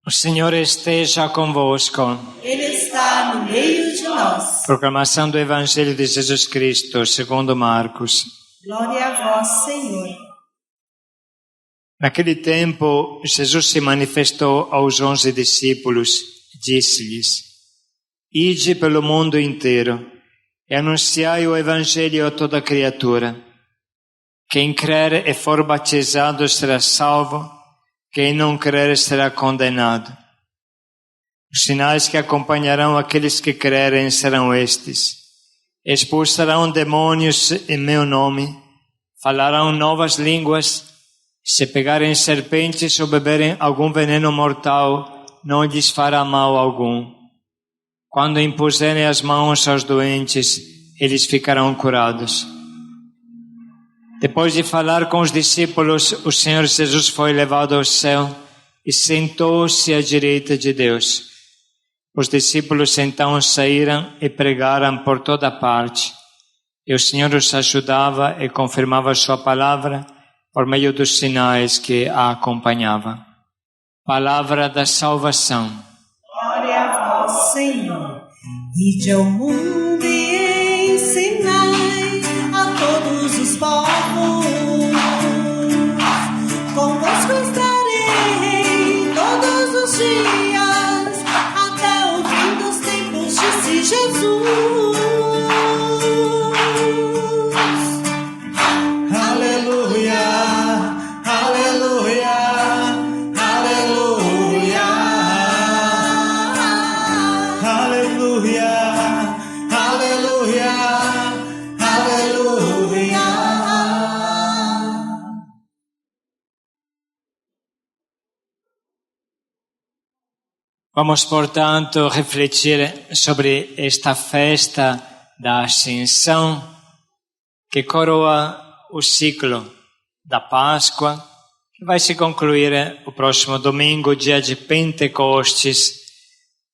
O Signore esteja convosco. Ele está no meio de nós. Proclamação do Evangelho de Jesus Cristo, segundo Marcos. Glória a vós, Senhor. Naquele tempo, Jesus se manifestou aos 11 discípulos e disse-lhes: Ide pelo mundo inteiro e anunciai o Evangelho a toda criatura. Quem crer e for batizado será salvo, quem não crer será condenado. Os sinais que acompanharão aqueles que crerem serão estes: expulsarão demônios em meu nome, falarão novas línguas, se pegarem serpentes ou beberem algum veneno mortal, não lhes fará mal algum. Quando impuserem as mãos aos doentes, eles ficarão curados. Depois de falar com os discípulos, o Senhor Jesus foi levado ao céu e sentou-se à direita de Deus. Os discípulos então saíram e pregaram por toda parte. E o Senhor os ajudava e confirmava a sua palavra por meio dos sinais que a acompanhavam. Palavra da salvação. Glória a vós, Senhor. Ide ao mundo e ensinai a todos os povos. Convosco estarei todos os dias, até o fim dos tempos, disse Jesus. Aleluia, aleluia, aleluia, aleluia, aleluia, aleluia. Vamos, portanto, refletir sobre esta festa da Ascensão que coroa o ciclo da Páscoa, que vai se concluir o próximo domingo, dia de Pentecostes,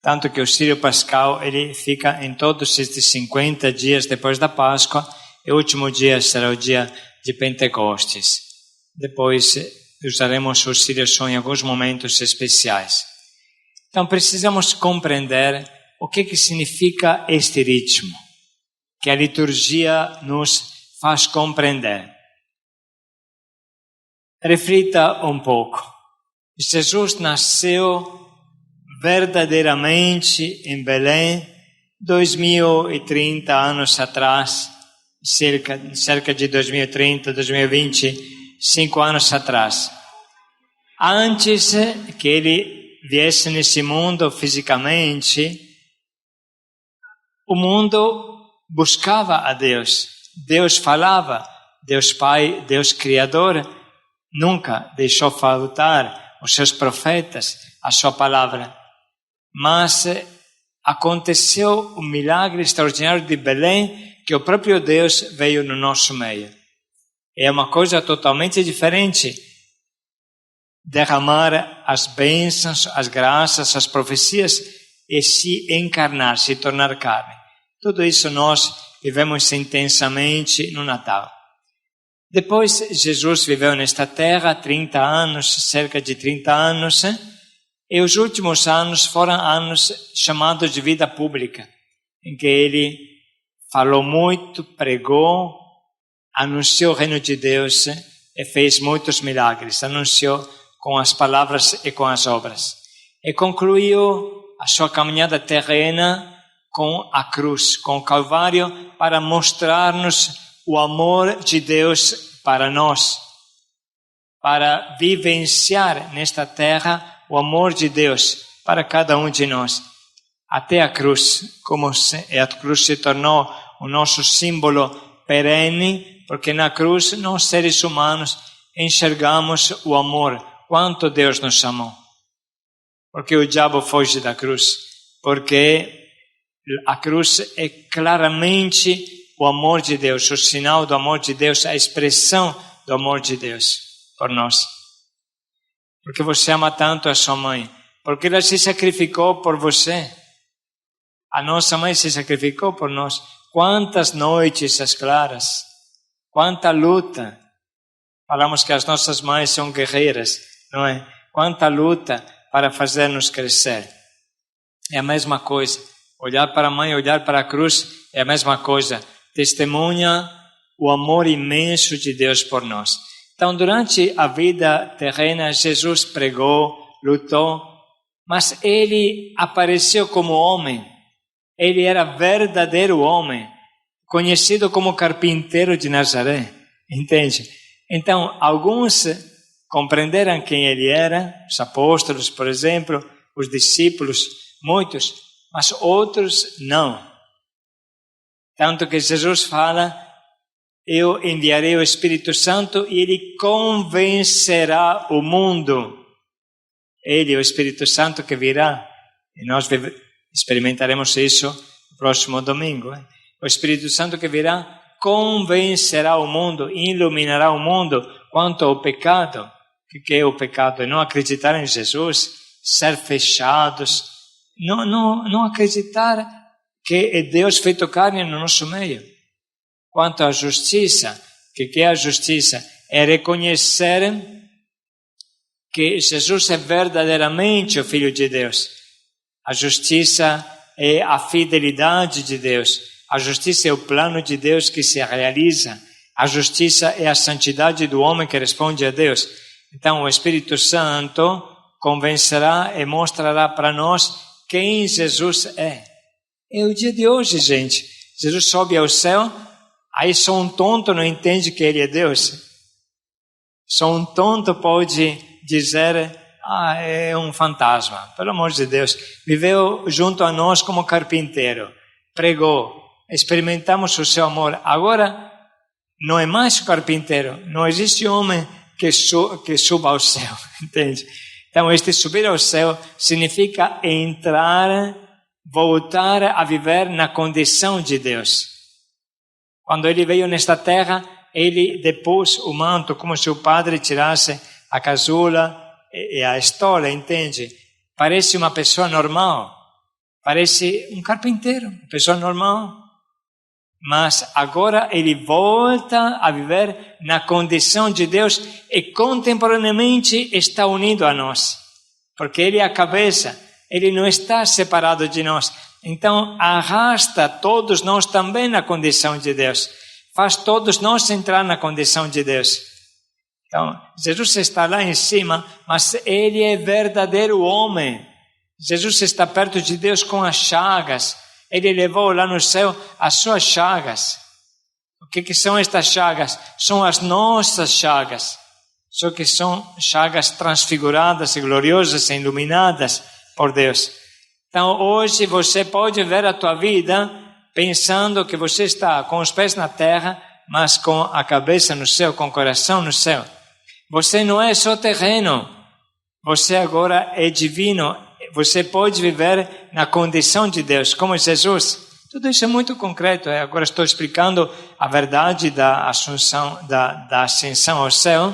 tanto que o Círio Pascal ele fica em todos estes 50 dias depois da Páscoa, e o último dia será o dia de Pentecostes. Depois usaremos o Círio só em alguns momentos especiais. Então precisamos compreender o que significa este ritmo, que a liturgia nos faz compreender. Reflita um pouco. Jesus nasceu verdadeiramente em Belém 2030 anos atrás, cerca de 2030, 2025 anos atrás. Antes que ele viesse nesse mundo fisicamente, o mundo buscava a Deus. Deus falava, Deus Pai, Deus Criador, nunca deixou faltar os seus profetas, a sua palavra. Mas aconteceu um milagre extraordinário de Belém, que o próprio Deus veio no nosso meio. É uma coisa totalmente diferente derramar as bênçãos, as graças, as profecias e se encarnar, se tornar carne. Tudo isso nós vivemos intensamente no Natal. Depois, Jesus viveu nesta terra 30 anos, cerca de 30 anos, e os últimos anos foram anos chamados de vida pública, em que ele falou muito, pregou, anunciou o reino de Deus e fez muitos milagres, anunciou com as palavras e com as obras. E concluiu a sua caminhada terrena com a cruz, com o Calvário, para mostrar-nos o amor de Deus para nós, para vivenciar nesta terra o amor de Deus para cada um de nós. Até a cruz, a cruz se tornou o nosso símbolo perene, porque na cruz nós, seres humanos, enxergamos o amor, quanto Deus nos amou. Porque o diabo foge da cruz, porque a cruz é claramente o amor de Deus, o sinal do amor de Deus, a expressão do amor de Deus por nós. Porque você ama tanto a sua mãe, porque ela se sacrificou por você. A nossa mãe se sacrificou por nós. Quantas noites às claras, quanta luta. Falamos que as nossas mães são guerreiras, não é? Quanta luta para fazer-nos crescer. É a mesma coisa. Olhar para a mãe, olhar para a cruz é a mesma coisa. Testemunha o amor imenso de Deus por nós. Então, durante a vida terrena, Jesus pregou, lutou, mas ele apareceu como homem. Ele era verdadeiro homem, conhecido como carpinteiro de Nazaré. Entende? Então, alguns compreenderam quem ele era, os apóstolos, por exemplo, os discípulos, muitos, mas outros não. Tanto que Jesus fala, eu enviarei o Espírito Santo e ele convencerá o mundo. Ele, o Espírito Santo que virá, e nós experimentaremos isso no próximo domingo. O Espírito Santo que virá convencerá o mundo, iluminará o mundo quanto ao pecado. O que é o pecado? É não acreditar em Jesus, ser fechados, não acreditar que é Deus feito carne no nosso meio. Quanto à justiça, que é a justiça? É reconhecer que Jesus é verdadeiramente o Filho de Deus. A justiça é a fidelidade de Deus. A justiça é o plano de Deus que se realiza. A justiça é a santidade do homem que responde a Deus. Então, o Espírito Santo convencerá e mostrará para nós quem Jesus é. É o dia de hoje, gente. Jesus sobe ao céu, aí só um tonto não entende que ele é Deus. Só um tonto pode dizer, é um fantasma. Pelo amor de Deus. Viveu junto a nós como carpinteiro. Pregou. Experimentamos o seu amor. Agora, não é mais carpinteiro. Não existe homem que suba ao céu. Entende? Então, este subir ao céu significa entrar, voltar a viver na condição de Deus. Quando ele veio nesta terra, ele depôs o manto, como se o padre tirasse a casula e a estola, entende? Parece uma pessoa normal, parece um carpinteiro, uma pessoa normal. Mas agora ele volta a viver na condição de Deus e contemporaneamente está unido a nós. Porque ele é a cabeça, ele não está separado de nós. Então arrasta todos nós também na condição de Deus. Faz todos nós entrar na condição de Deus. Então, Jesus está lá em cima, mas ele é verdadeiro homem. Jesus está perto de Deus com as chagas. Ele levou lá no céu as suas chagas. O que são estas chagas? São as nossas chagas. Só que são chagas transfiguradas e gloriosas e iluminadas por Deus. Então hoje você pode ver a tua vida pensando que você está com os pés na terra, mas com a cabeça no céu, com o coração no céu. Você não é só terreno. Você agora é divino. Você pode viver na condição de Deus, como Jesus. Tudo isso é muito concreto. Agora estou explicando a verdade da assunção, da ascensão ao céu,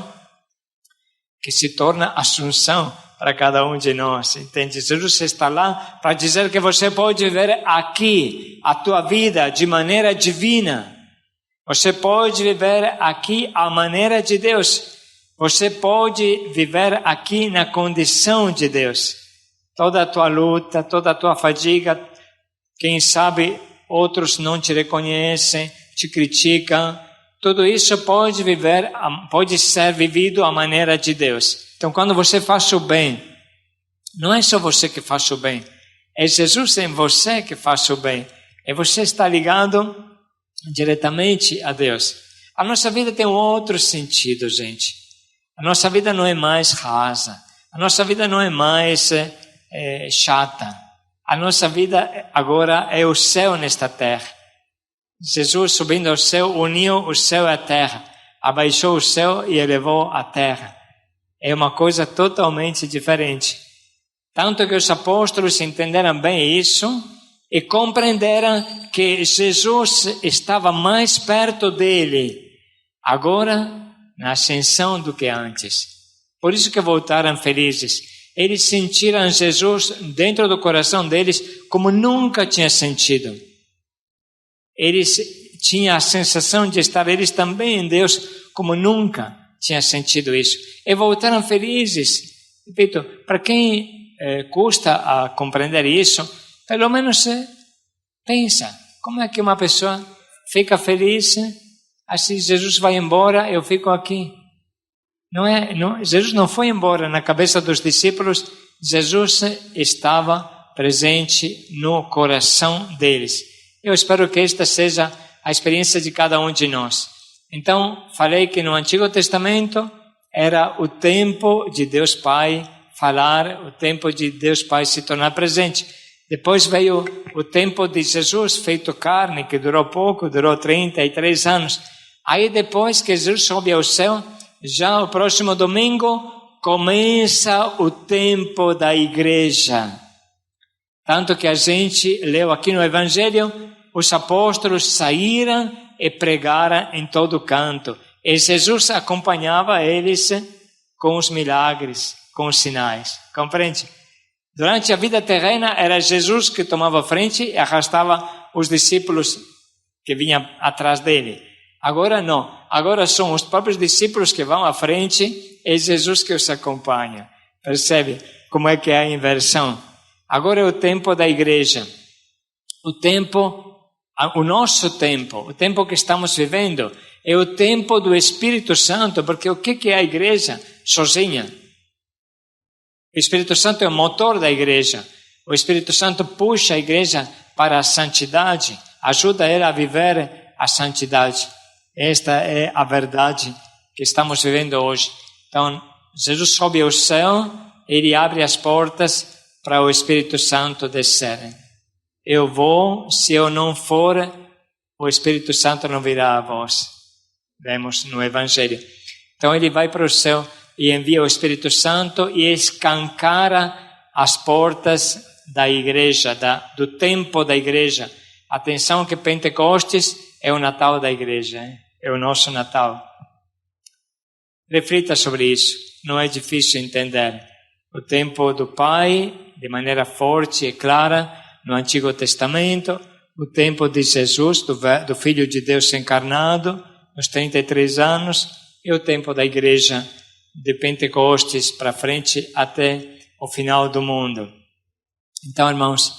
que se torna assunção para cada um de nós. Entende? Jesus está lá para dizer que você pode viver aqui a tua vida de maneira divina. Você pode viver aqui a maneira de Deus. Você pode viver aqui na condição de Deus. Toda a tua luta, toda a tua fadiga, quem sabe outros não te reconhecem, te criticam, tudo isso pode ser vivido à maneira de Deus. Então, quando você faz o bem, não é só você que faz o bem, é Jesus em você que faz o bem, e você está ligado diretamente a Deus. A nossa vida tem um outro sentido, gente. A nossa vida não é mais rasa, a nossa vida não é mais chata. A nossa vida agora é o céu nesta terra. Jesus subindo ao céu, uniu o céu e a terra, abaixou o céu e elevou a terra. É uma coisa totalmente diferente. Tanto que os apóstolos entenderam bem isso e compreenderam que Jesus estava mais perto dele agora na ascensão do que antes. Por isso que voltaram felizes. Eles sentiram Jesus dentro do coração deles como nunca tinha sentido. Eles tinham a sensação de estar eles também em Deus como nunca tinham sentido isso. E voltaram felizes. Repito, para quem custa a compreender isso, pelo menos pensa, como é que uma pessoa fica feliz, assim Jesus vai embora, eu fico aqui. Jesus não foi embora na cabeça dos discípulos, Jesus estava presente no coração deles. Eu espero que esta seja a experiência de cada um de nós. Então, falei que no Antigo Testamento era o tempo de Deus Pai falar, o tempo de Deus Pai se tornar presente. Depois veio o tempo de Jesus feito carne, que durou pouco, durou 33 anos. Aí depois que Jesus sobe ao céu, já o próximo domingo começa o tempo da igreja. Tanto que a gente leu aqui no Evangelho, os apóstolos saíram e pregaram em todo canto. E Jesus acompanhava eles com os milagres, com os sinais. Compreende? Durante a vida terrena, era Jesus que tomava frente e arrastava os discípulos que vinham atrás dele. Agora não. Agora são os próprios discípulos que vão à frente e Jesus que os acompanha. Percebe como é que é a inversão? Agora é o tempo da igreja. O nosso tempo, o tempo que estamos vivendo, é o tempo do Espírito Santo, porque o que é a igreja sozinha? O Espírito Santo é o motor da igreja. O Espírito Santo puxa a igreja para a santidade, ajuda ela a viver a santidade. Esta é a verdade que estamos vivendo hoje. Então, Jesus sobe ao céu, ele abre as portas para o Espírito Santo descer. Eu vou, se eu não for, o Espírito Santo não virá a vós. Vemos no Evangelho. Então ele vai para o céu e envia o Espírito Santo e escancara as portas da igreja, do tempo da igreja. Atenção que Pentecostes é o Natal da igreja, é o nosso Natal. Reflita sobre isso, não é difícil entender. O tempo do Pai, de maneira forte e clara, no Antigo Testamento, o tempo de Jesus, do Filho de Deus encarnado, nos 33 anos, e o tempo da igreja de Pentecostes para frente até o final do mundo. Então, irmãos,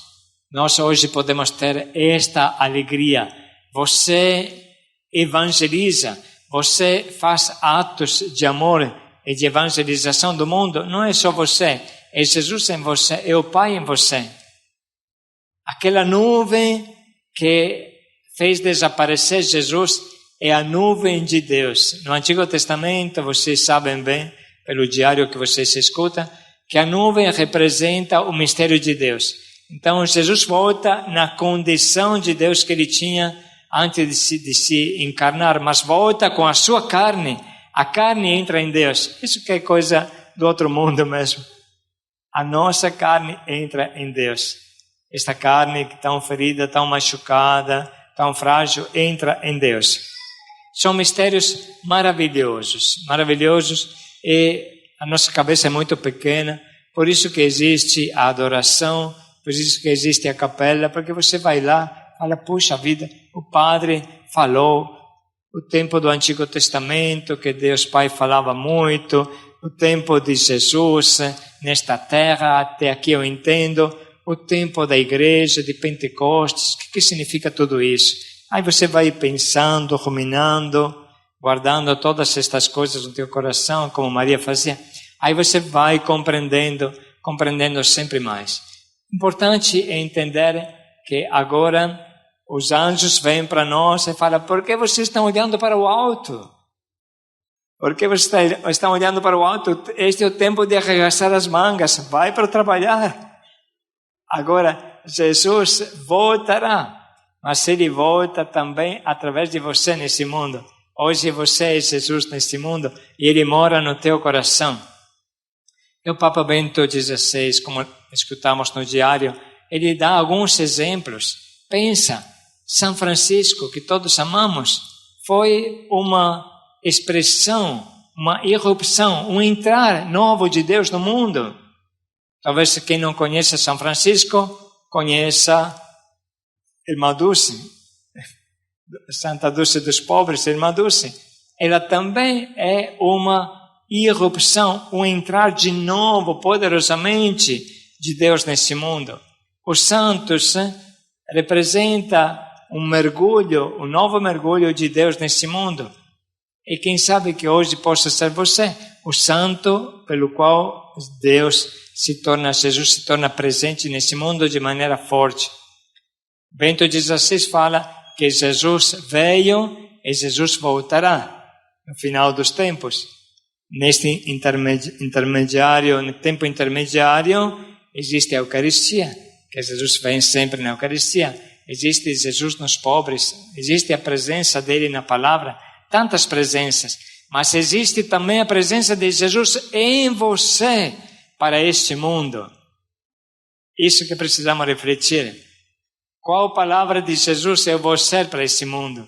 nós hoje podemos ter esta alegria. Você evangeliza, você faz atos de amor e de evangelização do mundo. Não é só você, é Jesus em você, é o Pai em você. Aquela nuvem que fez desaparecer Jesus é a nuvem de Deus. No Antigo Testamento, vocês sabem bem, pelo diário que vocês escutam, que a nuvem representa o mistério de Deus. Então, Jesus volta na condição de Deus que ele tinha antes de se encarnar, mas volta com a sua carne. A carne entra em Deus. Isso que é coisa do outro mundo mesmo. A nossa carne entra em Deus. Esta carne tão ferida, tão machucada, tão frágil, entra em Deus. São mistérios maravilhosos, e a nossa cabeça é muito pequena, por isso que existe a adoração, por isso que existe a capela, porque você vai lá, fala, puxa vida, o Padre falou, o tempo do Antigo Testamento, que Deus Pai falava muito, o tempo de Jesus nesta terra, até aqui eu entendo, o tempo da igreja, de Pentecostes, o que significa tudo isso? Aí você vai pensando, ruminando, guardando todas estas coisas no teu coração, como Maria fazia. Aí você vai compreendendo sempre mais. Importante é entender que agora os anjos vêm para nós e falam, por que vocês estão olhando para o alto? Por que vocês estão olhando para o alto? Este é o tempo de arregaçar as mangas, vai para trabalhar. Agora, Jesus voltará. Mas ele volta também através de você nesse mundo. Hoje você é Jesus nesse mundo e ele mora no teu coração. E o Papa Bento XVI, como escutamos no diário, ele dá alguns exemplos. Pensa, São Francisco, que todos amamos, foi uma expressão, uma irrupção, um entrar novo de Deus no mundo. Talvez quem não conheça São Francisco, conheça Irmã Dulce, Santa Dulce dos Pobres, Irmã Dulce. Ela também é uma irrupção, um entrar de novo, poderosamente, de Deus nesse mundo. Os santos representam um novo mergulho de Deus nesse mundo. E quem sabe que hoje possa ser você, o santo pelo qual Jesus se torna presente nesse mundo de maneira forte. Bento XVI fala que Jesus veio e Jesus voltará no final dos tempos. Neste no tempo intermediário, existe a Eucaristia, que Jesus vem sempre na Eucaristia. Existe Jesus nos pobres, existe a presença dele na palavra, tantas presenças, mas existe também a presença de Jesus em você para este mundo. Isso que precisamos refletir. Qual palavra de Jesus eu vou ser para este mundo?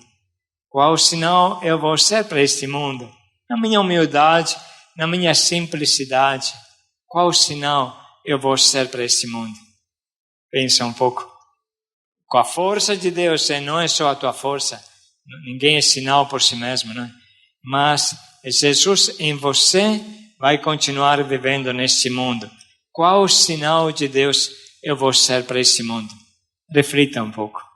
Qual sinal eu vou ser para este mundo? Na minha humildade, na minha simplicidade, qual sinal eu vou ser para este mundo? Pensa um pouco. Com a força de Deus, não é só a tua força, ninguém é sinal por si mesmo, não é? Mas Jesus em você vai continuar vivendo neste mundo. Qual sinal de Deus eu vou ser para este mundo? Reflita um pouco.